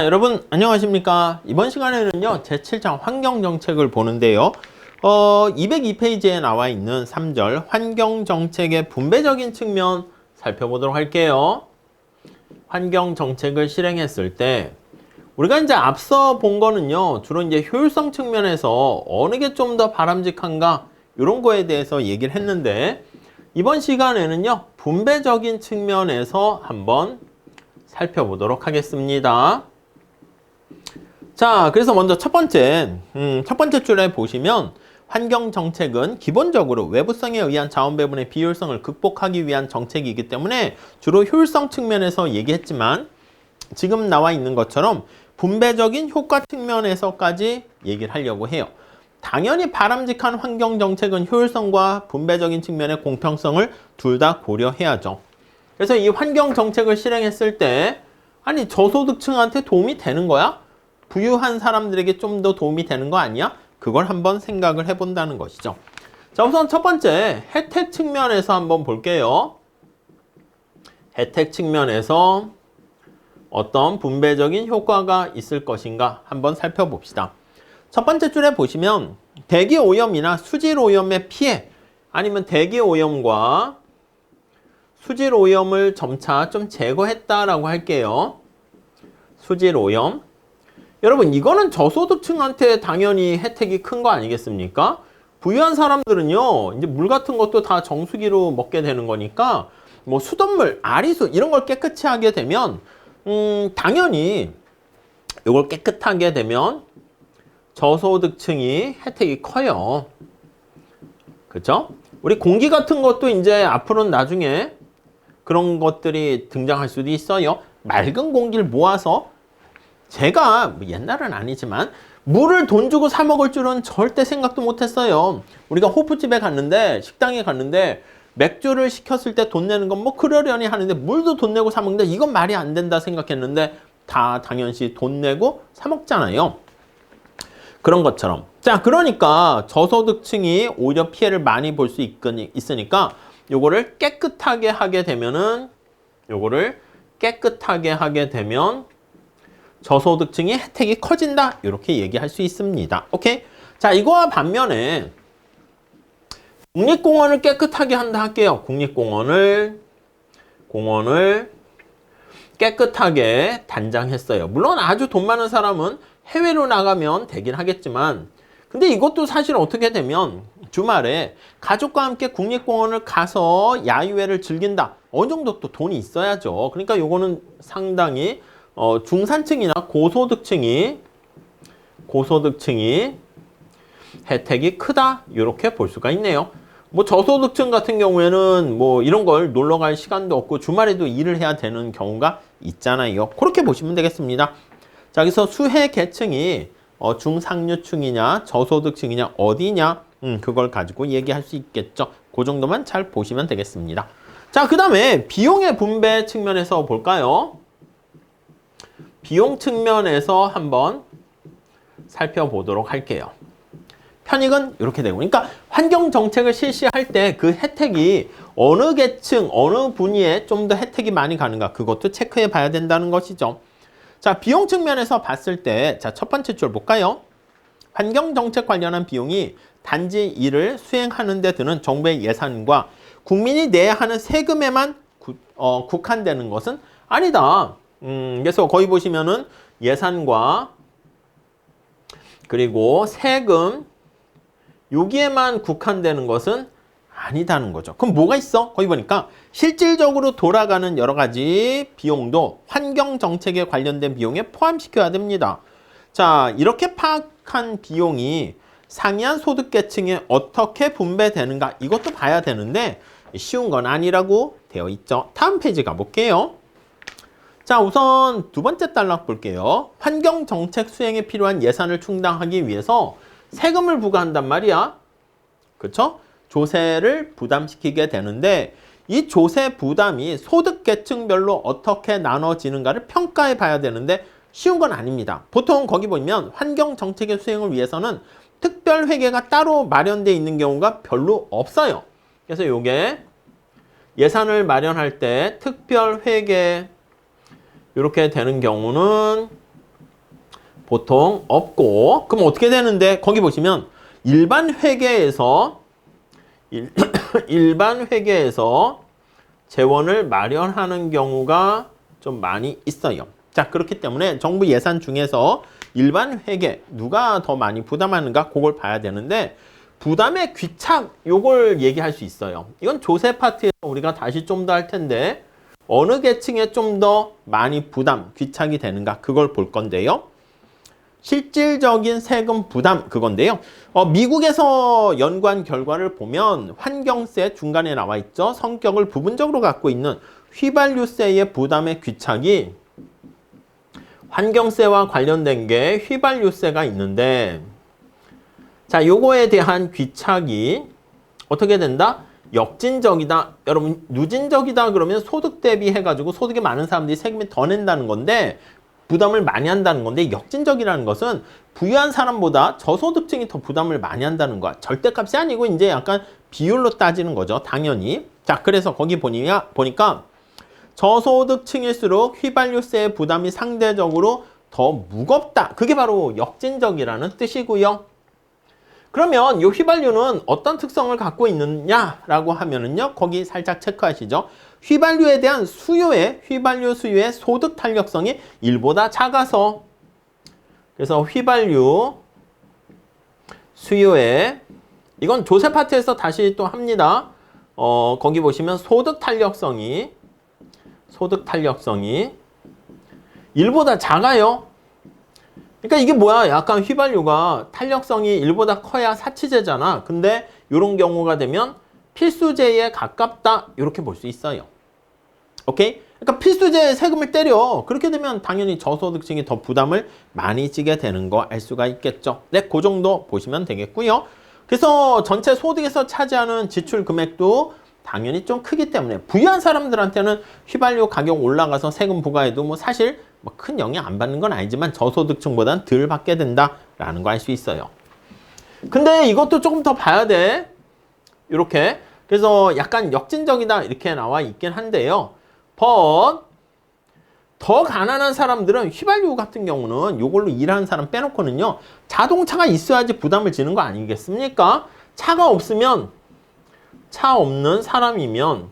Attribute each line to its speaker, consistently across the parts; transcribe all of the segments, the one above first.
Speaker 1: 여러분 안녕하십니까. 이번 시간에는요 제7장 환경정책을 보는데요 202페이지에 나와 있는 3절 환경정책의 분배적인 측면 살펴보도록 할게요. 환경정책을 실행했을 때 우리가 이제 앞서 본 거는요 주로 이제 효율성 측면에서 어느 게 좀 더 바람직한가 이런 거에 대해서 얘기를 했는데, 이번 시간에는요 분배적인 측면에서 한번 살펴보도록 하겠습니다. 자, 그래서 먼저 첫 번째 줄에 보시면 환경정책은 기본적으로 외부성에 의한 자원 배분의 비효율성을 극복하기 위한 정책이기 때문에 주로 효율성 측면에서 얘기했지만, 지금 나와 있는 것처럼 분배적인 효과 측면에서까지 얘기를 하려고 해요. 당연히 바람직한 환경정책은 효율성과 분배적인 측면의 공평성을 둘 다 고려해야죠. 그래서 이 환경정책을 실행했을 때 아니 저소득층한테 도움이 되는 거야? 부유한 사람들에게 좀 더 도움이 되는 거 아니야? 그걸 한번 생각을 해본다는 것이죠. 자, 우선 첫 번째 혜택 측면에서 한번 볼게요. 혜택 측면에서 어떤 분배적인 효과가 있을 것인가 한번 살펴봅시다. 첫 번째 줄에 보시면 대기오염이나 수질오염의 피해, 아니면 대기오염과 수질오염을 점차 좀 제거했다라고 할게요. 수질오염. 여러분 이거는 저소득층한테 당연히 혜택이 큰 거 아니겠습니까? 부유한 사람들은요 이제 물 같은 것도 다 정수기로 먹게 되는 거니까 뭐 수돗물, 아리수 이런 걸 깨끗이 하게 되면 당연히 이걸 깨끗하게 되면 저소득층이 혜택이 커요. 그렇죠? 우리 공기 같은 것도 이제 앞으로는 나중에 그런 것들이 등장할 수도 있어요. 맑은 공기를 모아서, 제가 옛날은 아니지만 물을 돈 주고 사 먹을 줄은 절대 생각도 못 했어요. 우리가 호프집에 갔는데, 식당에 갔는데 맥주를 시켰을 때 돈 내는 건 뭐 그러려니 하는데 물도 돈 내고 사 먹는데 이건 말이 안 된다 생각했는데 다 당연시 돈 내고 사 먹잖아요. 그런 것처럼. 자, 그러니까 저소득층이 오히려 피해를 많이 볼 수 있으니까 요거를 깨끗하게 하게 되면 저소득층의 혜택이 커진다. 이렇게 얘기할 수 있습니다. 오케이? 자, 이거와 반면에 국립공원을 깨끗하게 한다 할게요. 국립공원을 깨끗하게 단장했어요. 물론 아주 돈 많은 사람은 해외로 나가면 되긴 하겠지만, 근데 이것도 사실 어떻게 되면 주말에 가족과 함께 국립공원을 가서 야유회를 즐긴다. 어느 정도 또 돈이 있어야죠. 그러니까 요거는 상당히 중산층이나 고소득층이 혜택이 크다. 이렇게 볼 수가 있네요. 뭐 저소득층 같은 경우에는 뭐 이런 걸 놀러 갈 시간도 없고 주말에도 일을 해야 되는 경우가 있잖아요. 그렇게 보시면 되겠습니다. 자, 여기서 수혜 계층이 중상류층이냐 저소득층이냐 어디냐 그걸 가지고 얘기할 수 있겠죠. 그 정도만 잘 보시면 되겠습니다. 자, 그 다음에 비용의 분배 측면에서 볼까요? 비용 측면에서 한번 살펴보도록 할게요. 편익은 이렇게 되고, 그러니까 환경정책을 실시할 때 그 혜택이 어느 계층, 어느 분야에 좀 더 혜택이 많이 가는가, 그것도 체크해 봐야 된다는 것이죠. 자, 비용 측면에서 봤을 때, 자, 첫 번째 줄 볼까요? 환경정책 관련한 비용이 단지 이를 수행하는 데 드는 정부의 예산과 국민이 내야 하는 세금에만 국한되는 것은 아니다. 그래서 거기 보시면은 예산과 그리고 세금 여기에만 국한되는 것은 아니다는 거죠. 그럼 뭐가 있어? 거기 보니까 실질적으로 돌아가는 여러 가지 비용도 환경정책에 관련된 비용에 포함시켜야 됩니다. 자, 이렇게 파악한 비용이 상이한 소득계층에 어떻게 분배되는가, 이것도 봐야 되는데 쉬운 건 아니라고 되어 있죠. 다음 페이지 가볼게요. 자, 우선 두 번째 단락 볼게요. 환경정책 수행에 필요한 예산을 충당하기 위해서 세금을 부과한단 말이야. 그렇죠? 조세를 부담시키게 되는데 이 조세 부담이 소득계층별로 어떻게 나눠지는가를 평가해 봐야 되는데 쉬운 건 아닙니다. 보통 거기 보면 환경정책의 수행을 위해서는 특별회계가 따로 마련되어 있는 경우가 별로 없어요. 그래서 이게 예산을 마련할 때 특별회계 이렇게 되는 경우는 보통 없고, 그럼 어떻게 되는데, 거기 보시면 일반 회계에서 일반 회계에서 재원을 마련하는 경우가 좀 많이 있어요. 자, 그렇기 때문에 정부 예산 중에서 일반 회계 누가 더 많이 부담하는가 그걸 봐야 되는데, 부담의 귀착 요걸 얘기할 수 있어요. 이건 조세 파트에서 우리가 다시 좀 더 할 텐데, 어느 계층에 좀 더 많이 부담, 귀착이 되는가 그걸 볼 건데요. 실질적인 세금 부담 그건데요. 미국에서 연구한 결과를 보면 환경세 중간에 나와 있죠. 성격을 부분적으로 갖고 있는 휘발유세의 부담의 귀착이, 환경세와 관련된 게 휘발유세가 있는데, 자, 요거에 대한 귀착이 어떻게 된다? 역진적이다. 여러분, 누진적이다 그러면 소득 대비 해가지고 소득이 많은 사람들이 세금을 더 낸다는 건데, 부담을 많이 한다는 건데, 역진적이라는 것은 부유한 사람보다 저소득층이 더 부담을 많이 한다는 거야. 절대값이 아니고 이제 약간 비율로 따지는 거죠. 당연히. 자, 그래서 거기 보니까 저소득층일수록 휘발유세의 부담이 상대적으로 더 무겁다. 그게 바로 역진적이라는 뜻이고요. 그러면 이 휘발유는 어떤 특성을 갖고 있느냐라고 하면은요, 거기 살짝 체크하시죠. 휘발유에 대한 휘발유 수요의 소득 탄력성이 1보다 작아서, 그래서 휘발유 수요의, 이건 조세 파트에서 다시 또 합니다. 거기 보시면 소득 탄력성이 1보다 작아요. 그러니까 이게 뭐야? 약간 휘발유가 탄력성이 1보다 커야 사치제잖아. 근데 이런 경우가 되면 필수제에 가깝다. 이렇게 볼 수 있어요. 오케이? 그러니까 필수제에 세금을 때려. 그렇게 되면 당연히 저소득층이 더 부담을 많이 지게 되는 거 알 수가 있겠죠. 네, 그 정도 보시면 되겠고요. 그래서 전체 소득에서 차지하는 지출 금액도 당연히 좀 크기 때문에 부유한 사람들한테는 휘발유 가격 올라가서 세금 부과해도 뭐 사실 뭐 큰 영향 안 받는 건 아니지만 저소득층보다는 덜 받게 된다라는 거 알 수 있어요. 근데 이것도 조금 더 봐야 돼. 이렇게. 그래서 약간 역진적이다 이렇게 나와 있긴 한데요. 더 가난한 사람들은 휘발유 같은 경우는 이걸로 일하는 사람 빼놓고는요, 자동차가 있어야지 부담을 지는 거 아니겠습니까? 차가 없으면, 차 없는 사람이면,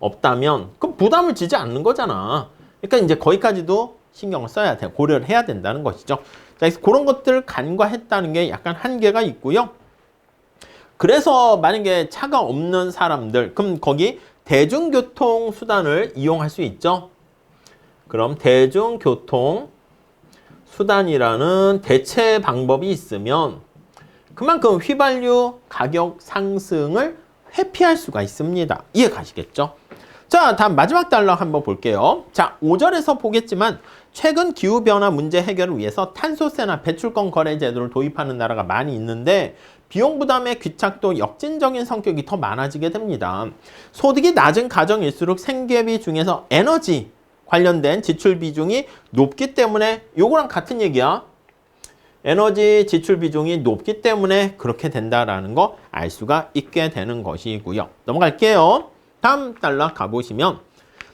Speaker 1: 없다면 그럼 부담을 지지 않는 거잖아. 그러니까 이제 거기까지도 신경을 써야 돼. 고려를 해야 된다는 것이죠. 자, 그래서 그런 것들을 간과했다는 게 약간 한계가 있고요. 그래서 만약에 차가 없는 사람들, 그럼 거기 대중교통 수단을 이용할 수 있죠. 그럼 대중교통 수단이라는 대체 방법이 있으면 그만큼 휘발유 가격 상승을 회피할 수가 있습니다. 이해 가시겠죠? 자, 다음 마지막 단락 한번 볼게요. 자, 5절에서 보겠지만 최근 기후변화 문제 해결을 위해서 탄소세나 배출권 거래 제도를 도입하는 나라가 많이 있는데 비용 부담의 귀착도 역진적인 성격이 더 많아지게 됩니다. 소득이 낮은 가정일수록 생계비 중에서 에너지 관련된 지출 비중이 높기 때문에, 요거랑 같은 얘기야. 에너지 지출 비중이 높기 때문에 그렇게 된다라는 거 알 수가 있게 되는 것이고요. 넘어갈게요. 다음 단락 가보시면,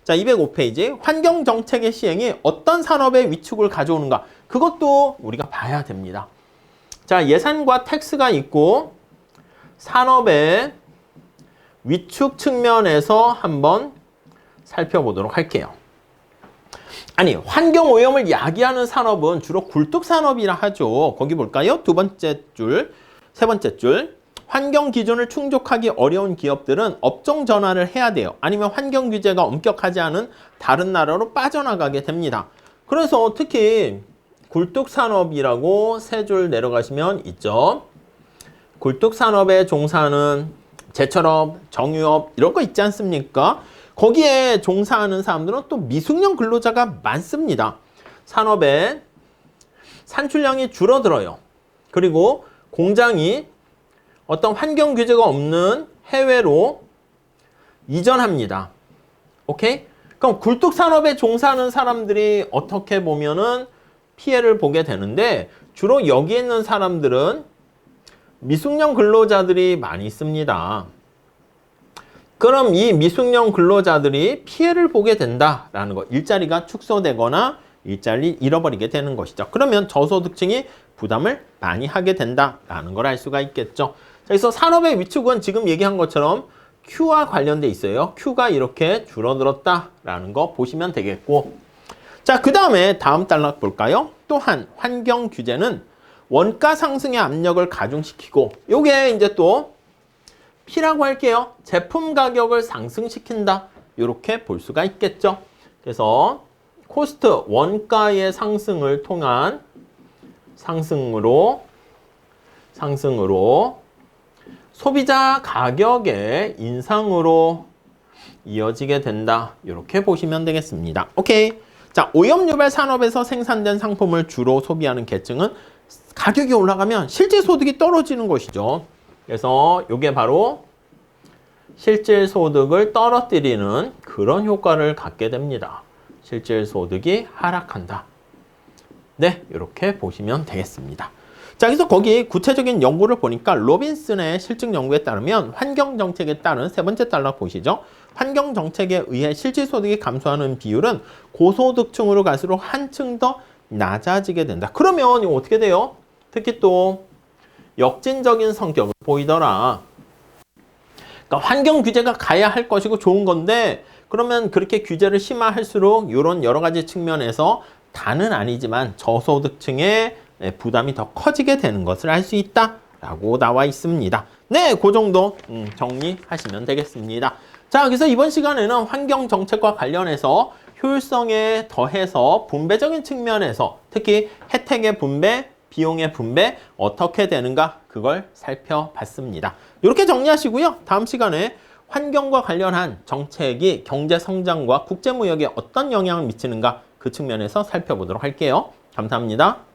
Speaker 1: 자, 205페이지 환경정책의 시행이 어떤 산업의 위축을 가져오는가, 그것도 우리가 봐야 됩니다. 자, 예산과 텍스가 있고 산업의 위축 측면에서 한번 살펴보도록 할게요. 아니, 환경오염을 야기하는 산업은 주로 굴뚝산업이라 하죠. 거기 볼까요? 두 번째 줄, 세 번째 줄. 환경 기준을 충족하기 어려운 기업들은 업종 전환을 해야 돼요. 아니면 환경 규제가 엄격하지 않은 다른 나라로 빠져나가게 됩니다. 그래서 특히 굴뚝산업이라고 세 줄 내려가시면 있죠. 굴뚝산업에 종사하는 제철업, 정유업 이런 거 있지 않습니까? 거기에 종사하는 사람들은 또 미숙련 근로자가 많습니다. 산업의 산출량이 줄어들어요. 그리고 공장이 어떤 환경 규제가 없는 해외로 이전합니다. 오케이? 그럼 굴뚝 산업에 종사하는 사람들이 어떻게 보면은 피해를 보게 되는데, 주로 여기 있는 사람들은 미숙련 근로자들이 많이 있습니다. 그럼 이 미숙련 근로자들이 피해를 보게 된다라는 거, 일자리가 축소되거나 일자리 잃어버리게 되는 것이죠. 그러면 저소득층이 부담을 많이 하게 된다라는 걸 알 수가 있겠죠. 그래서 산업의 위축은 지금 얘기한 것처럼 Q와 관련돼 있어요. Q가 이렇게 줄어들었다라는 거 보시면 되겠고, 자, 그 다음에 다음 단락 볼까요? 또한 환경 규제는 원가 상승의 압력을 가중시키고, 요게 이제 또 P라고 할게요. 제품 가격을 상승시킨다. 이렇게 볼 수가 있겠죠. 그래서 코스트, 원가의 상승을 통한 상승으로 소비자 가격의 인상으로 이어지게 된다. 이렇게 보시면 되겠습니다. 오케이. 자, 오염유발 산업에서 생산된 상품을 주로 소비하는 계층은 가격이 올라가면 실질 소득이 떨어지는 것이죠. 그래서 이게 바로 실질 소득을 떨어뜨리는 그런 효과를 갖게 됩니다. 실질 소득이 하락한다. 네, 이렇게 보시면 되겠습니다. 자, 그래서 거기 구체적인 연구를 보니까 로빈슨의 실증 연구에 따르면 환경 정책에 따른 세 번째 단락 보시죠. 환경 정책에 의해 실질 소득이 감소하는 비율은 고소득층으로 갈수록 한층 더 낮아지게 된다. 그러면 이거 어떻게 돼요? 특히 또 역진적인 성격을 보이더라. 그러니까 환경 규제가 가야 할 것이고 좋은 건데, 그러면 그렇게 규제를 심화할수록 이런 여러 가지 측면에서 다는 아니지만 저소득층의 부담이 더 커지게 되는 것을 알 수 있다라고 나와 있습니다. 네, 그 정도 정리하시면 되겠습니다. 자, 그래서 이번 시간에는 환경 정책과 관련해서 효율성에 더해서 분배적인 측면에서 특히 혜택의 분배, 비용의 분배 어떻게 되는가 그걸 살펴봤습니다. 이렇게 정리하시고요. 다음 시간에 환경과 관련한 정책이 경제 성장과 국제무역에 어떤 영향을 미치는가 그 측면에서 살펴보도록 할게요. 감사합니다.